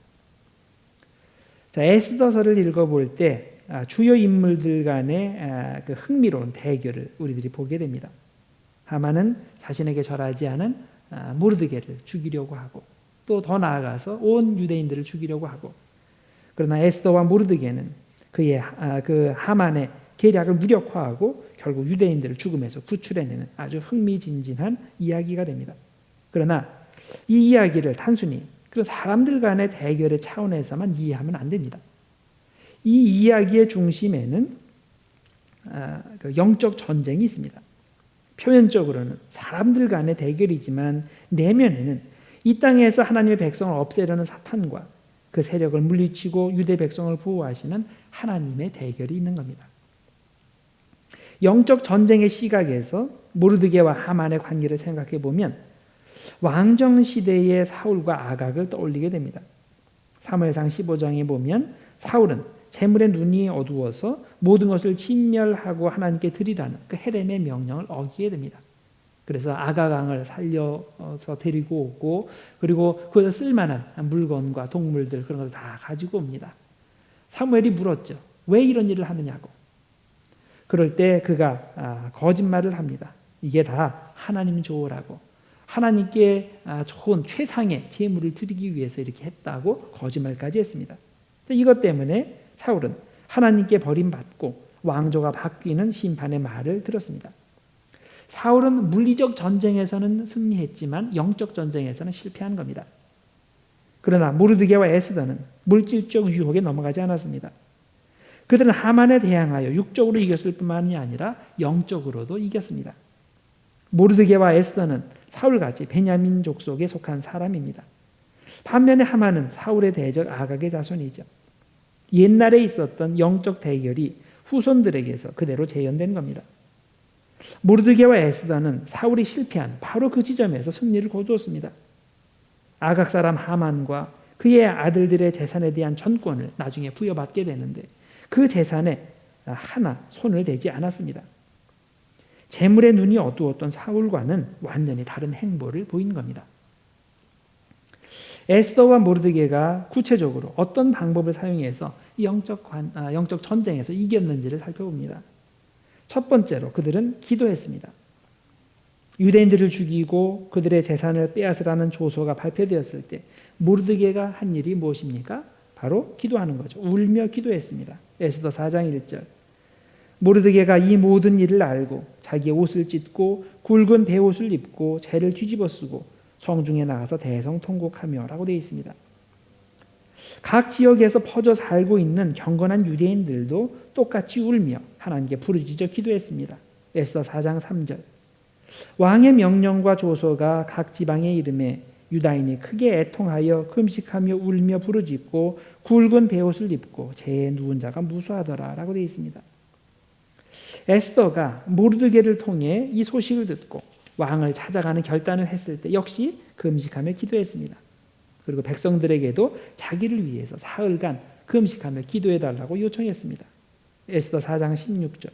자, 에스더서를 읽어볼 때 주요 인물들 간의 그 흥미로운 대결을 우리들이 보게 됩니다. 하만은 자신에게 절하지 않은 모르드게를 죽이려고 하고 또 더 나아가서 온 유대인들을 죽이려고 하고, 그러나 에스더와 모르드게는 그 하만의 계략을 무력화하고 결국 유대인들을 죽음에서 구출해내는 아주 흥미진진한 이야기가 됩니다. 그러나 이 이야기를 단순히 그런 사람들 간의 대결의 차원에서만 이해하면 안 됩니다. 이 이야기의 중심에는 영적 전쟁이 있습니다. 표면적으로는 사람들 간의 대결이지만 내면에는 이 땅에서 하나님의 백성을 없애려는 사탄과 그 세력을 물리치고 유대 백성을 보호하시는 하나님의 대결이 있는 겁니다. 영적 전쟁의 시각에서 모르드게와 하만의 관계를 생각해 보면 왕정 시대의 사울과 아각을 떠올리게 됩니다. 사무엘상 15장에 보면 사울은 재물의 눈이 어두워서 모든 것을 진멸하고 하나님께 드리라는 그 헤렘의 명령을 어기게 됩니다. 그래서 아각 왕을 살려서 데리고 오고 그리고 그것을 쓸만한 물건과 동물들 그런 걸 다 가지고 옵니다. 사무엘이 물었죠. 왜 이런 일을 하느냐고. 그럴 때 그가 거짓말을 합니다. 이게 다 하나님 조라고, 하나님께 좋은 최상의 제물을 드리기 위해서 이렇게 했다고 거짓말까지 했습니다. 이것 때문에 사울은 하나님께 버림받고 왕조가 바뀌는 심판의 말을 들었습니다. 사울은 물리적 전쟁에서는 승리했지만 영적 전쟁에서는 실패한 겁니다. 그러나 모르드게와 에스더는 물질적 유혹에 넘어가지 않았습니다. 그들은 하만에 대항하여 육적으로 이겼을 뿐만이 아니라 영적으로도 이겼습니다. 모르드게와 에스더는 사울같이 베냐민 족속에 속한 사람입니다. 반면에 하만은 사울의 대적 아각의 자손이죠. 옛날에 있었던 영적 대결이 후손들에게서 그대로 재현된 겁니다. 모르드게와 에스더는 사울이 실패한 바로 그 지점에서 승리를 거두었습니다. 아각 사람 하만과 그의 아들들의 재산에 대한 전권을 나중에 부여받게 되는데 그 재산에 하나 손을 대지 않았습니다. 재물의 눈이 어두웠던 사울과는 완전히 다른 행보를 보인 겁니다. 에스더와 모르드게가 구체적으로 어떤 방법을 사용해서 영적 전쟁에서 이겼는지를 살펴봅니다. 첫 번째로 그들은 기도했습니다. 유대인들을 죽이고 그들의 재산을 빼앗으라는 조서가 발표되었을 때 모르드게가 한 일이 무엇입니까? 바로 기도하는 거죠. 울며 기도했습니다. 에스더 4장 1절. 모르드게가 이 모든 일을 알고 자기의 옷을 찢고 굵은 베옷을 입고 재를 뒤집어 쓰고 성중에 나가서 대성통곡하며 라고 되어 있습니다. 각 지역에서 퍼져 살고 있는 경건한 유대인들도 똑같이 울며 하나님께 부르짖어 기도했습니다. 에스더 4장 3절. 왕의 명령과 조서가 각 지방에 이름에 유다인이 크게 애통하여 금식하며 울며 부르짖고 굵은 베옷을 입고 재에 누운 자가 무수하더라 라고 되어 있습니다. 에스더가 모르드게를 통해 이 소식을 듣고 왕을 찾아가는 결단을 했을 때 역시 금식하며 기도했습니다. 그리고 백성들에게도 자기를 위해서 사흘간 금식하며 기도해달라고 요청했습니다. 에스더 4장 16절.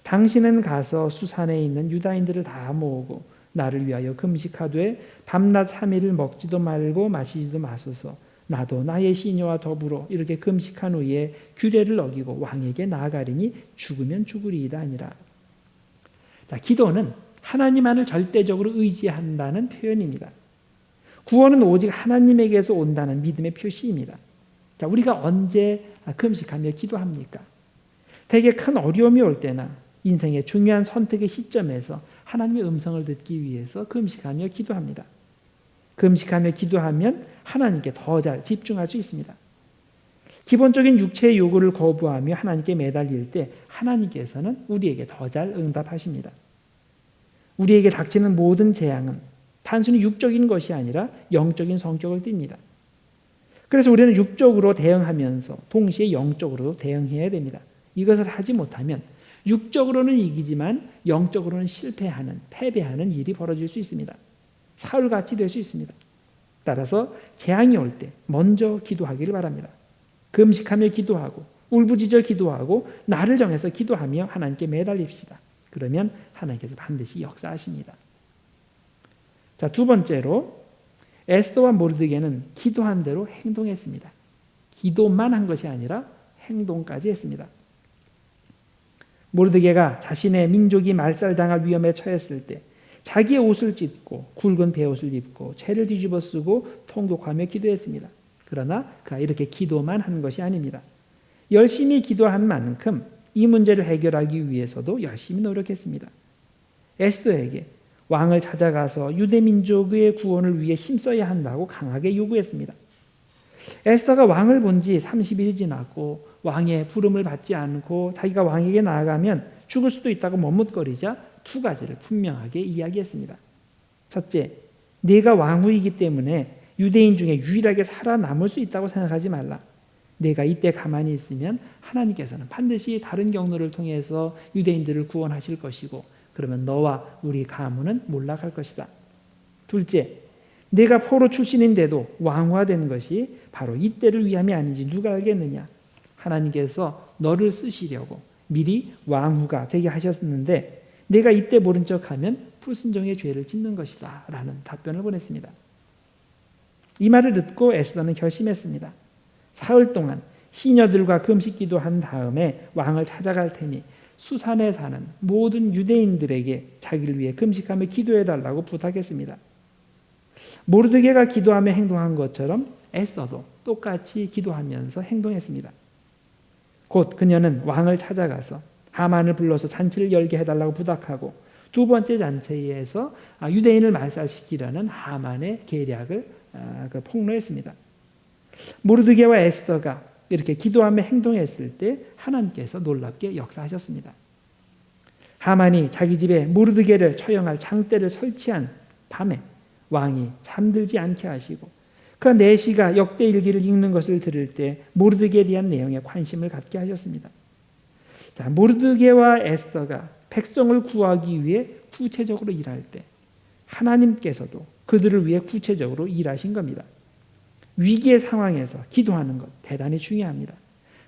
당신은 가서 수산에 있는 유다인들을 다 모으고 나를 위하여 금식하되 밤낮 3일을 먹지도 말고 마시지도 마소서. 나도 나의 시녀와 더불어 이렇게 금식한 후에 규례를 어기고 왕에게 나아가리니 죽으면 죽으리이다 아니라. 자, 기도는 하나님만을 절대적으로 의지한다는 표현입니다. 구원은 오직 하나님에게서 온다는 믿음의 표시입니다. 자, 우리가 언제 금식하며 기도합니까? 되게 큰 어려움이 올 때나 인생의 중요한 선택의 시점에서 하나님의 음성을 듣기 위해서 금식하며 기도합니다. 금식하며 기도하면 하나님께 더 잘 집중할 수 있습니다. 기본적인 육체의 요구를 거부하며 하나님께 매달릴 때 하나님께서는 우리에게 더 잘 응답하십니다. 우리에게 닥치는 모든 재앙은 단순히 육적인 것이 아니라 영적인 성격을 띱니다. 그래서 우리는 육적으로 대응하면서 동시에 영적으로도 대응해야 됩니다. 이것을 하지 못하면 육적으로는 이기지만 영적으로는 실패하는, 패배하는 일이 벌어질 수 있습니다. 사울같이 될 수 있습니다. 따라서 재앙이 올 때 먼저 기도하기를 바랍니다. 금식하며 기도하고 울부짖어 기도하고 날을 정해서 기도하며 하나님께 매달립시다. 그러면 하나님께서 반드시 역사하십니다. 자, 두 번째로 에스더와 모르드게는 기도한 대로 행동했습니다. 기도만 한 것이 아니라 행동까지 했습니다. 모르드게가 자신의 민족이 말살당할 위험에 처했을 때 자기의 옷을 찢고 굵은 베옷을 입고 채를 뒤집어 쓰고 통곡하며 기도했습니다. 그러나 그가 이렇게 기도만 한 것이 아닙니다. 열심히 기도한 만큼 이 문제를 해결하기 위해서도 열심히 노력했습니다. 에스더에게 왕을 찾아가서 유대 민족의 구원을 위해 힘써야 한다고 강하게 요구했습니다. 에스더가 왕을 본 지 30일이 지났고 왕의 부름을 받지 않고 자기가 왕에게 나아가면 죽을 수도 있다고 머뭇거리자 두 가지를 분명하게 이야기했습니다. 첫째, 네가 왕후이기 때문에 유대인 중에 유일하게 살아남을 수 있다고 생각하지 말라. 내가 이때 가만히 있으면 하나님께서는 반드시 다른 경로를 통해서 유대인들을 구원하실 것이고 그러면 너와 우리 가문은 몰락할 것이다. 둘째, 내가 포로 출신인데도 왕후가 된 것이 바로 이때를 위함이 아닌지 누가 알겠느냐. 하나님께서 너를 쓰시려고 미리 왕후가 되게 하셨는데 내가 이때 모른 척하면 불순종의 죄를 짓는 것이다 라는 답변을 보냈습니다. 이 말을 듣고 에스더는 결심했습니다. 사흘 동안 시녀들과 금식 기도한 다음에 왕을 찾아갈 테니 수산에 사는 모든 유대인들에게 자기를 위해 금식하며 기도해달라고 부탁했습니다. 모르드게가 기도하며 행동한 것처럼 에스더도 똑같이 기도하면서 행동했습니다. 곧 그녀는 왕을 찾아가서 하만을 불러서 잔치를 열게 해달라고 부탁하고 두 번째 잔치에서 유대인을 말살시키려는 하만의 계략을 폭로했습니다. 모르드게와 에스더가 이렇게 기도하며 행동했을 때 하나님께서 놀랍게 역사하셨습니다. 하만이 자기 집에 모르드게를 처형할 장대를 설치한 밤에 왕이 잠들지 않게 하시고 그 내시가 역대일기를 읽는 것을 들을 때 모르드게에 대한 내용에 관심을 갖게 하셨습니다. 자, 모르드게와 에스더가 백성을 구하기 위해 구체적으로 일할 때 하나님께서도 그들을 위해 구체적으로 일하신 겁니다. 위기의 상황에서 기도하는 것 대단히 중요합니다.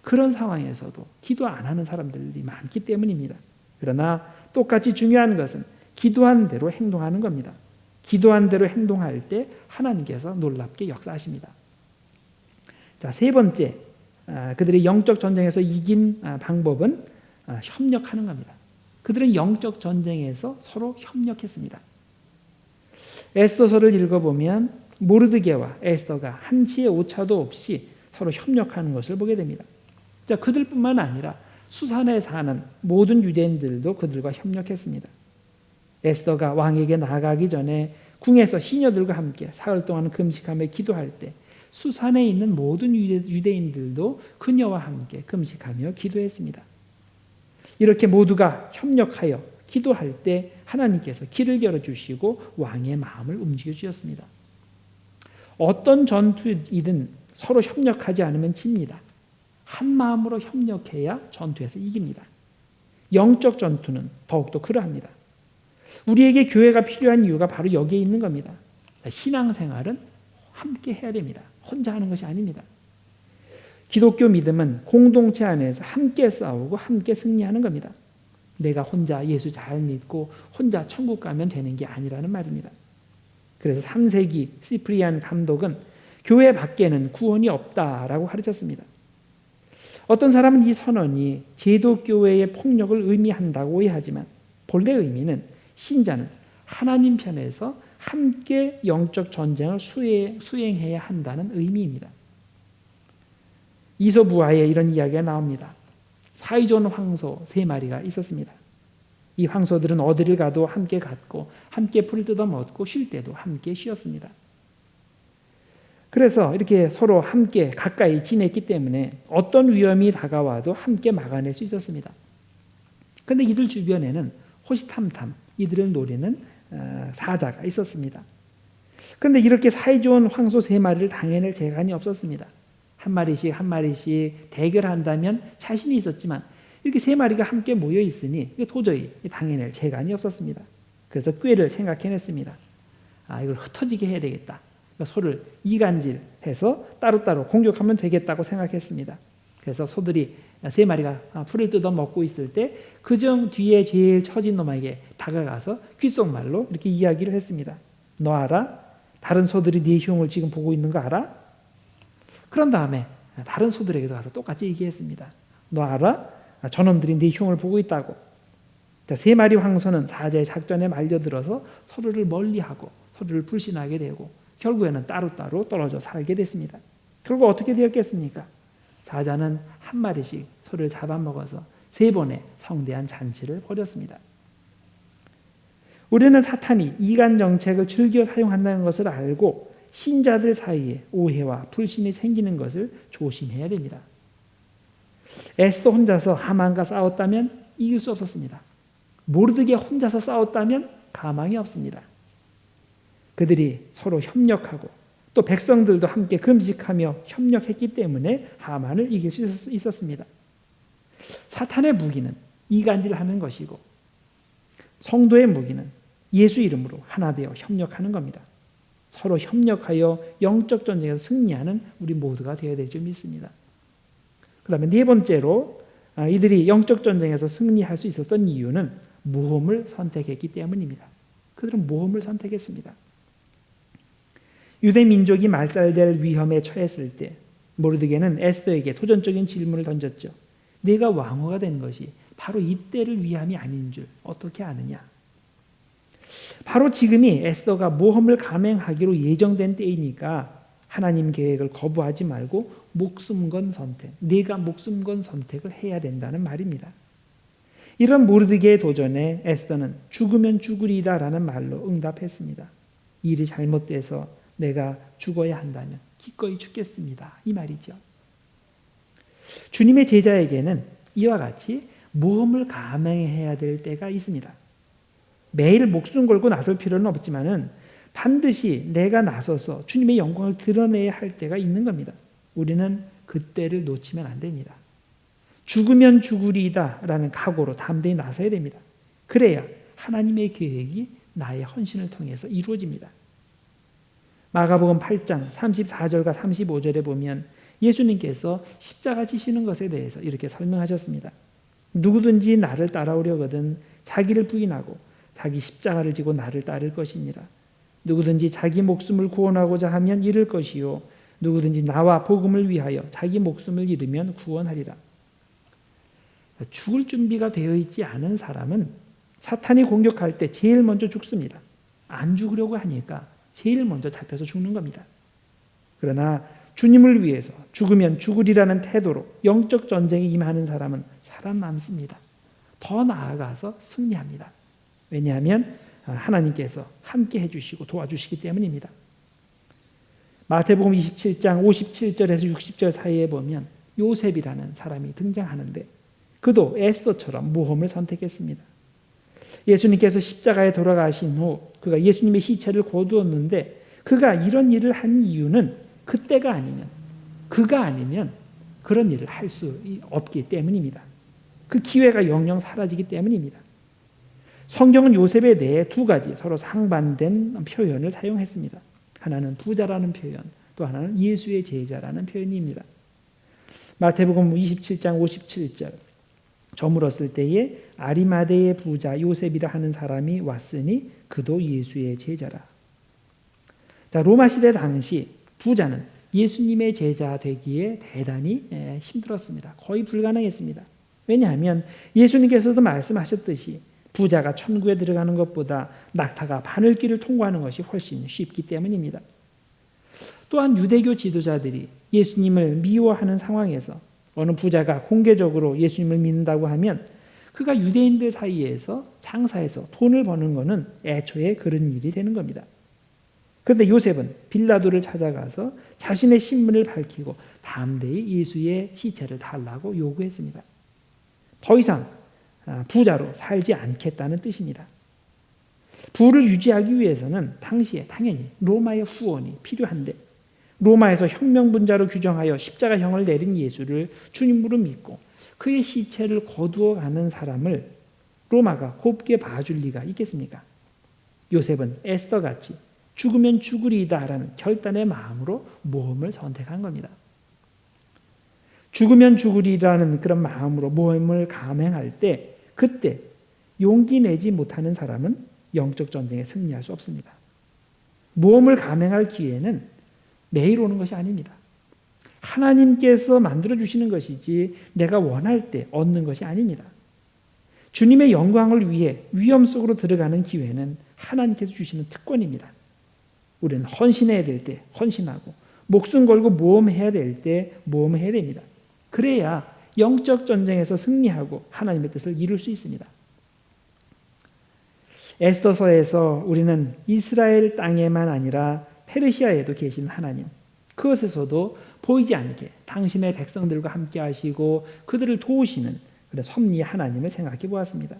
그런 상황에서도 기도 안 하는 사람들이 많기 때문입니다. 그러나 똑같이 중요한 것은 기도한 대로 행동하는 겁니다. 기도한 대로 행동할 때 하나님께서 놀랍게 역사하십니다. 자, 세 번째, 그들의 영적 전쟁에서 이긴 방법은 협력하는 겁니다. 그들은 영적 전쟁에서 서로 협력했습니다. 에스더서를 읽어보면 모르드게와 에스더가 한치의 오차도 없이 서로 협력하는 것을 보게 됩니다. 자, 그들뿐만 아니라 수산에 사는 모든 유대인들도 그들과 협력했습니다. 에스더가 왕에게 나아가기 전에 궁에서 시녀들과 함께 사흘 동안 금식하며 기도할 때 수산에 있는 모든 유대인들도 그녀와 함께 금식하며 기도했습니다. 이렇게 모두가 협력하여 기도할 때 하나님께서 길을 열어주시고 왕의 마음을 움직여 주셨습니다. 어떤 전투이든 서로 협력하지 않으면 집니다. 한 마음으로 협력해야 전투에서 이깁니다. 영적 전투는 더욱더 그러합니다. 우리에게 교회가 필요한 이유가 바로 여기에 있는 겁니다. 신앙생활은 함께 해야 됩니다. 혼자 하는 것이 아닙니다. 기독교 믿음은 공동체 안에서 함께 싸우고 함께 승리하는 겁니다. 내가 혼자 예수 잘 믿고 혼자 천국 가면 되는 게 아니라는 말입니다. 그래서 3세기 시프리안 감독은 교회 밖에는 구원이 없다라고 가르쳤습니다. 어떤 사람은 이 선언이 제도교회의 폭력을 의미한다고 오해하지만 본래 의미는 신자는 하나님 편에서 함께 영적 전쟁을 수행해야 한다는 의미입니다. 이솝우화에 이런 이야기가 나옵니다. 사이좋은 황소 3마리가 있었습니다. 이 황소들은 어디를 가도 함께 갔고 함께 풀을 뜯어 먹고 쉴 때도 함께 쉬었습니다. 그래서 이렇게 서로 함께 가까이 지냈기 때문에 어떤 위험이 다가와도 함께 막아낼 수 있었습니다. 그런데 이들 주변에는 호시탐탐 이들을 노리는 사자가 있었습니다. 그런데 이렇게 사이좋은 황소 3마리를 당해낼 재간이 없었습니다. 한 마리씩 대결한다면 자신이 있었지만 이렇게 세 마리가 함께 모여 있으니 도저히 방해낼 재간이 없었습니다. 그래서 꾀를 생각해냈습니다. 이걸 흩어지게 해야 되겠다. 그러니까 소를 이간질해서 따로따로 공격하면 되겠다고 생각했습니다. 그래서 소들이 세 마리가 풀을 뜯어 먹고 있을 때 그중 뒤에 제일 처진 놈에게 다가가서 귓속말로 이렇게 이야기를 했습니다. 너 알아? 다른 소들이 네 흉을 지금 보고 있는 거 알아? 그런 다음에 다른 소들에게도 가서 똑같이 얘기했습니다. 너 알아? 저놈들이 네 흉을 보고 있다고. 세 마리 황소는 사자의 작전에 말려들어서 서로를 멀리하고 서로를 불신하게 되고 결국에는 따로따로 떨어져 살게 됐습니다. 결국 어떻게 되었겠습니까? 사자는 한 마리씩 소를 잡아먹어서 3번의 성대한 잔치를 벌였습니다. 우리는 사탄이 이간 정책을 즐겨 사용한다는 것을 알고 신자들 사이에 오해와 불신이 생기는 것을 조심해야 됩니다. 에스더 혼자서 하만과 싸웠다면 이길 수 없었습니다. 모르드게 혼자서 싸웠다면 가망이 없습니다. 그들이 서로 협력하고 또 백성들도 함께 금식하며 협력했기 때문에 하만을 이길 수 있었습니다. 사탄의 무기는 이간질하는 것이고 성도의 무기는 예수 이름으로 하나 되어 협력하는 겁니다. 서로 협력하여 영적 전쟁에서 승리하는 우리 모두가 되어야 될 줄 믿습니다. 그 다음에 네 번째로 이들이 영적 전쟁에서 승리할 수 있었던 이유는 모험을 선택했기 때문입니다. 그들은 모험을 선택했습니다. 유대 민족이 말살될 위험에 처했을 때 모르드게는 에스더에게 도전적인 질문을 던졌죠. 네가 왕후가 된 것이 바로 이때를 위함이 아닌 줄 어떻게 아느냐? 바로 지금이 에스더가 모험을 감행하기로 예정된 때이니까 하나님 계획을 거부하지 말고 목숨 건 선택, 네가 목숨 건 선택을 해야 된다는 말입니다. 이런 모르드게의 도전에 에스더는 죽으면 죽으리다라는 말로 응답했습니다. 일이 잘못돼서 내가 죽어야 한다면 기꺼이 죽겠습니다. 이 말이죠. 주님의 제자에게는 이와 같이 모험을 감행해야 될 때가 있습니다. 매일 목숨 걸고 나설 필요는 없지만은 반드시 내가 나서서 주님의 영광을 드러내야 할 때가 있는 겁니다. 우리는 그때를 놓치면 안 됩니다. 죽으면 죽으리다라는 각오로 담대히 나서야 됩니다. 그래야 하나님의 계획이 나의 헌신을 통해서 이루어집니다. 마가복음 8장 34절과 35절에 보면 예수님께서 십자가 지시는 것에 대해서 이렇게 설명하셨습니다. 누구든지 나를 따라오려거든 자기를 부인하고 자기 십자가를 지고 나를 따를 것이니라. 누구든지 자기 목숨을 구원하고자 하면 잃을 것이요 누구든지 나와 복음을 위하여 자기 목숨을 잃으면 구원하리라. 죽을 준비가 되어 있지 않은 사람은 사탄이 공격할 때 제일 먼저 죽습니다. 안 죽으려고 하니까 제일 먼저 잡혀서 죽는 겁니다. 그러나 주님을 위해서 죽으면 죽으리라는 태도로 영적 전쟁에 임하는 사람은 사람 많습니다. 더 나아가서 승리합니다. 왜냐하면 하나님께서 함께 해주시고 도와주시기 때문입니다. 마태복음 27장 57절에서 60절 사이에 보면 요셉이라는 사람이 등장하는데 그도 에스더처럼 모험을 선택했습니다. 예수님께서 십자가에 돌아가신 후 그가 예수님의 시체를 거두었는데 그가 이런 일을 한 이유는 그때가 아니면 그가 아니면 그런 일을 할 수 없기 때문입니다. 그 기회가 영영 사라지기 때문입니다. 성경은 요셉에 대해 두 가지 서로 상반된 표현을 사용했습니다. 하나는 부자라는 표현, 또 하나는 예수의 제자라는 표현입니다. 마태복음 27장 57절 저물었을 때에 아리마대의 부자 요셉이라 하는 사람이 왔으니 그도 예수의 제자라. 자, 로마 시대 당시 부자는 예수님의 제자 되기에 대단히 힘들었습니다. 거의 불가능했습니다. 왜냐하면 예수님께서도 말씀하셨듯이 부자가 천국에 들어가는 것보다 낙타가 바늘길을 통과하는 것이 훨씬 쉽기 때문입니다. 또한 유대교 지도자들이 예수님을 미워하는 상황에서 어느 부자가 공개적으로 예수님을 믿는다고 하면 그가 유대인들 사이에서 장사해서 돈을 버는 것은 애초에 그런 일이 되는 겁니다. 그런데 요셉은 빌라도를 찾아가서 자신의 신분을 밝히고 담대히 예수의 시체를 달라고 요구했습니다. 더 이상 부자로 살지 않겠다는 뜻입니다. 부를 유지하기 위해서는 당시에 당연히 로마의 후원이 필요한데 로마에서 혁명분자로 규정하여 십자가형을 내린 예수를 주님으로 믿고 그의 시체를 거두어 가는 사람을 로마가 곱게 봐줄 리가 있겠습니까? 요셉은 에스더같이 죽으면 죽으리이다라는 결단의 마음으로 모험을 선택한 겁니다. 죽으면 죽으리라는 그런 마음으로 모험을 감행할 때 그때 용기 내지 못하는 사람은 영적 전쟁에 승리할 수 없습니다. 모험을 감행할 기회는 매일 오는 것이 아닙니다. 하나님께서 만들어주시는 것이지 내가 원할 때 얻는 것이 아닙니다. 주님의 영광을 위해 위험 속으로 들어가는 기회는 하나님께서 주시는 특권입니다. 우리는 헌신해야 될 때 헌신하고 목숨 걸고 모험해야 될 때 모험해야 됩니다. 그래야 영적 전쟁에서 승리하고 하나님의 뜻을 이룰 수 있습니다. 에스더서에서 우리는 이스라엘 땅에만 아니라 페르시아에도 계신 하나님, 그것에서도 보이지 않게 당신의 백성들과 함께 하시고 그들을 도우시는 그런 섭리의 하나님을 생각해 보았습니다.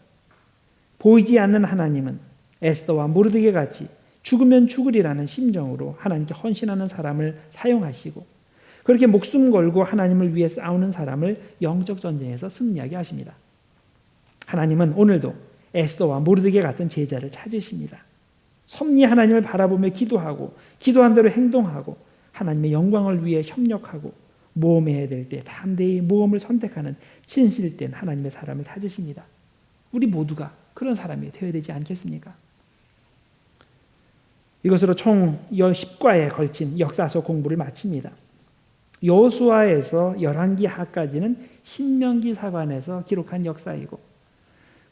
보이지 않는 하나님은 에스더와 모르드게 같이 죽으면 죽으리라는 심정으로 하나님께 헌신하는 사람을 사용하시고 그렇게 목숨 걸고 하나님을 위해 싸우는 사람을 영적 전쟁에서 승리하게 하십니다. 하나님은 오늘도 에스더와 모르드게 같은 제자를 찾으십니다. 섭리 하나님을 바라보며 기도하고 기도한 대로 행동하고 하나님의 영광을 위해 협력하고 모험해야 될 때 담대히 모험을 선택하는 진실된 하나님의 사람을 찾으십니다. 우리 모두가 그런 사람이 되어야 되지 않겠습니까? 이것으로 총 10과에 걸친 역사서 공부를 마칩니다. 여호수아에서 열왕기하까지는 신명기 사관에서 기록한 역사이고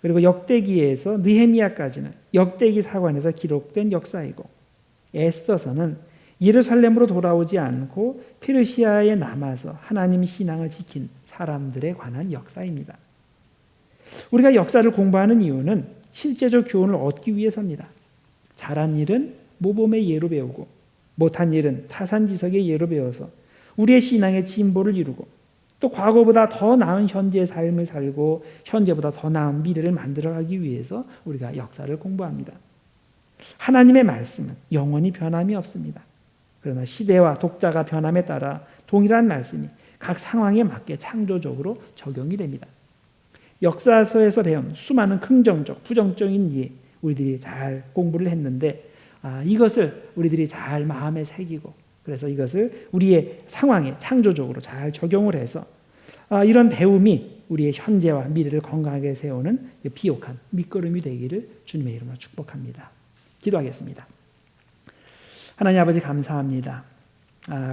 그리고 역대기에서 느헤미야까지는 역대기 사관에서 기록된 역사이고 에스더서는 예루살렘으로 돌아오지 않고 페르시아에 남아서 하나님 신앙을 지킨 사람들에 관한 역사입니다. 우리가 역사를 공부하는 이유는 실제적 교훈을 얻기 위해서입니다. 잘한 일은 모범의 예로 배우고 못한 일은 타산지석의 예로 배워서 우리의 신앙의 진보를 이루고 또 과거보다 더 나은 현재의 삶을 살고 현재보다 더 나은 미래를 만들어가기 위해서 우리가 역사를 공부합니다. 하나님의 말씀은 영원히 변함이 없습니다. 그러나 시대와 독자가 변함에 따라 동일한 말씀이 각 상황에 맞게 창조적으로 적용이 됩니다. 역사서에서 배운 수많은 긍정적, 부정적인 예, 우리들이 잘 공부를 했는데 이것을 우리들이 잘 마음에 새기고 그래서 이것을 우리의 상황에 창조적으로 잘 적용을 해서 이런 배움이 우리의 현재와 미래를 건강하게 세우는 비옥한 밑거름이 되기를 주님의 이름으로 축복합니다. 기도하겠습니다. 하나님 아버지 감사합니다.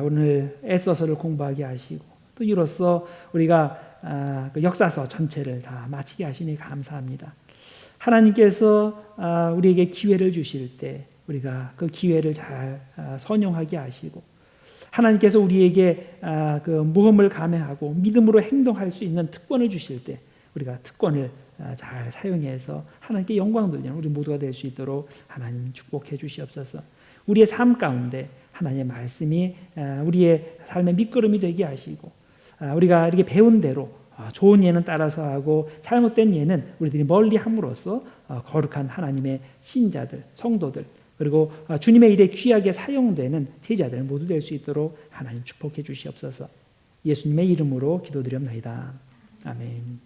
오늘 에스더서를 공부하게 하시고 또 이로써 우리가 그 역사서 전체를 다 마치게 하시니 감사합니다. 하나님께서 우리에게 기회를 주실 때 우리가 그 기회를 잘 선용하게 하시고 하나님께서 우리에게 그 모험을 감행하고 믿음으로 행동할 수 있는 특권을 주실 때 우리가 특권을 잘 사용해서 하나님께 영광 돌리는 우리 모두가 될 수 있도록 하나님 축복해 주시옵소서. 우리의 삶 가운데 하나님의 말씀이 우리의 삶의 밑거름이 되게 하시고 우리가 이렇게 배운 대로 좋은 예는 따라서 하고 잘못된 예는 우리들이 멀리 함으로써 거룩한 하나님의 신자들, 성도들 그리고 주님의 일에 귀하게 사용되는 제자들 모두 될 수 있도록 하나님 축복해 주시옵소서. 예수님의 이름으로 기도드렸나이다. 아멘.